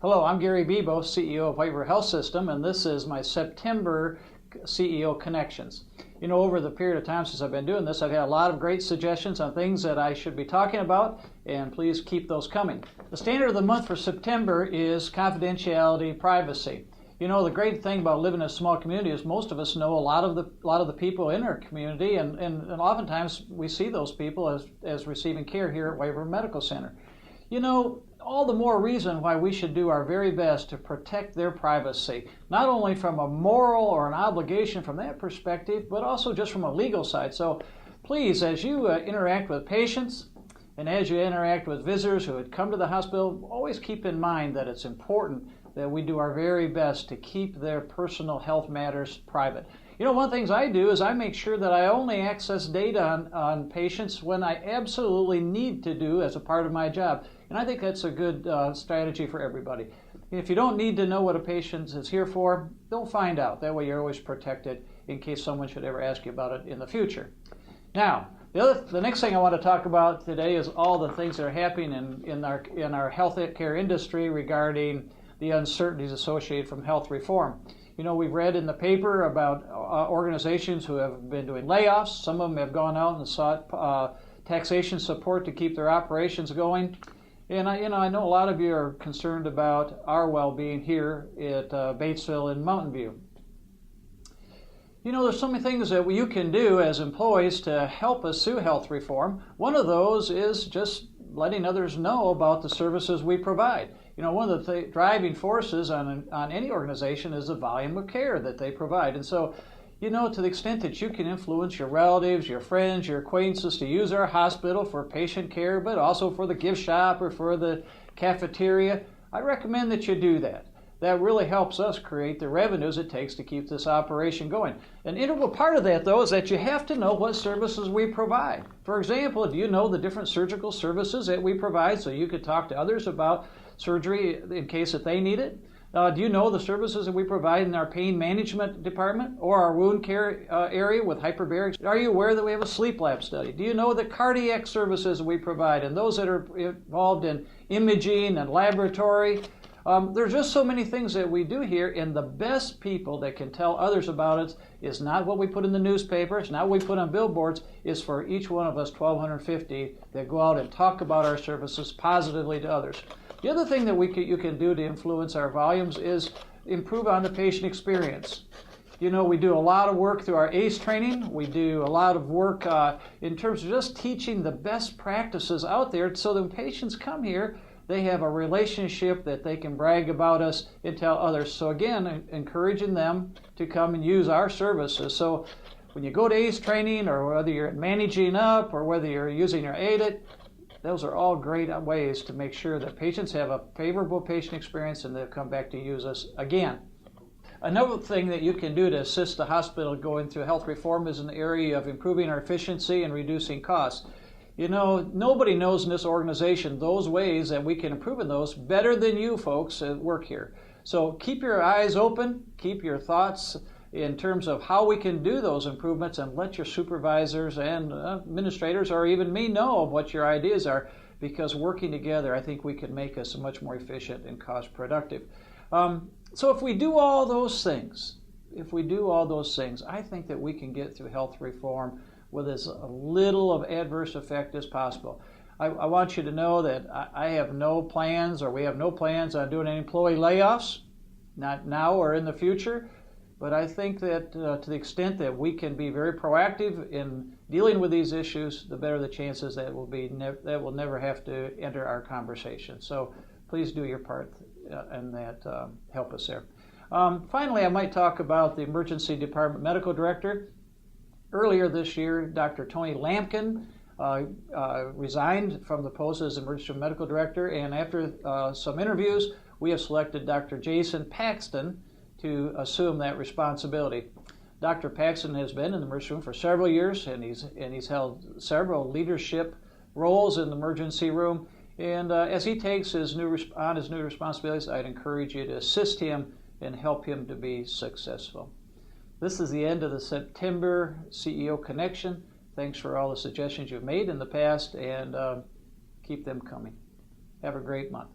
Hello, I'm Gary Bebow, CEO of WRHS Health System, and this is my September CEO Connections. You know, over the period of time since I've been doing this, I've had a lot of great suggestions on things that I should be talking about, and please keep those coming. The standard of the month for September is confidentiality privacy. You know, the great thing about living in a small community is most of us know a lot of the people in our community, and oftentimes we see those people as receiving care here at WRHS Medical Center. You know, all the more reason why we should do our very best to protect their privacy, not only from a moral or an obligation from that perspective, but also just from a legal side. So please, as you interact with patients and as you interact with visitors who had come to the hospital, always keep in mind that it's important that we do our very best to keep their personal health matters private. You know, one of the things I do is I make sure that I only access data on patients when I absolutely need to do as a part of my job. And I think that's a good strategy for everybody. If you don't need to know what a patient is here for, don't find out. That way you're always protected in case someone should ever ask you about it in the future. Now, the next thing I want to talk about today is all the things that are happening in our health care industry regarding the uncertainties associated from health reform. You know, we've read in the paper about organizations who have been doing layoffs. Some of them have gone out and sought taxation support to keep their operations going. And I know a lot of you are concerned about our well-being here at Batesville and Mountain View. You know, there's so many things that you can do as employees to help us through health reform. One of those is just letting others know about the services we provide. You know, one of the driving forces on any organization is the volume of care that they provide. And so, you know, to the extent that you can influence your relatives, your friends, your acquaintances to use our hospital for patient care, but also for the gift shop or for the cafeteria, I recommend that you do that. That really helps us create the revenues it takes to keep this operation going. An integral part of that, though, is that you have to know what services we provide. For example, do you know the different surgical services that we provide so you could talk to others about surgery in case that they need it? Do you know the services that we provide in our pain management department or our wound care area with hyperbarics? Are you aware that we have a sleep lab study? Do you know the cardiac services we provide and those that are involved in imaging and laboratory? There's just so many things that we do here, and the best people that can tell others about it is not what we put in the newspapers, not what we put on billboards, is for each one of us 1,250 that go out and talk about our services positively to others. The other thing that you can do to influence our volumes is improve on the patient experience. You know, we do a lot of work through our ACE training. We do a lot of work in terms of just teaching the best practices out there so that when patients come here, they have a relationship that they can brag about us and tell others. So again, encouraging them to come and use our services. So when you go to ACE training, or whether you're managing up or whether you're using your AIDIT, those are all great ways to make sure that patients have a favorable patient experience and they'll come back to use us again. Another thing that you can do to assist the hospital going through health reform is in the area of improving our efficiency and reducing costs. You know, nobody knows in this organization those ways that we can improve in those better than you folks that work here. So keep your eyes open, keep your thoughts in terms of how we can do those improvements, and let your supervisors and administrators or even me know what your ideas are, because working together, I think we can make us much more efficient and cost productive. So if we do all those things, I think that we can get through health reform with as little of adverse effect as possible. I want you to know that I have no plans, or we have no plans on doing any employee layoffs, not now or in the future. But I think that to the extent that we can be very proactive in dealing with these issues, the better the chances that will never have to enter our conversation. So please do your part and that help us there. Finally, I might talk about the Emergency Department Medical Director. Earlier this year, Dr. Tony Lampkin resigned from the post as Emergency Medical Director, and after some interviews, we have selected Dr. Jason Paxton to assume that responsibility. Dr. Paxton has been in the emergency room for several years, and he's held several leadership roles in the emergency room. And as he takes his new responsibilities, I'd encourage you to assist him and help him to be successful. This is the end of the September CEO Connection. Thanks for all the suggestions you've made in the past, and keep them coming. Have a great month.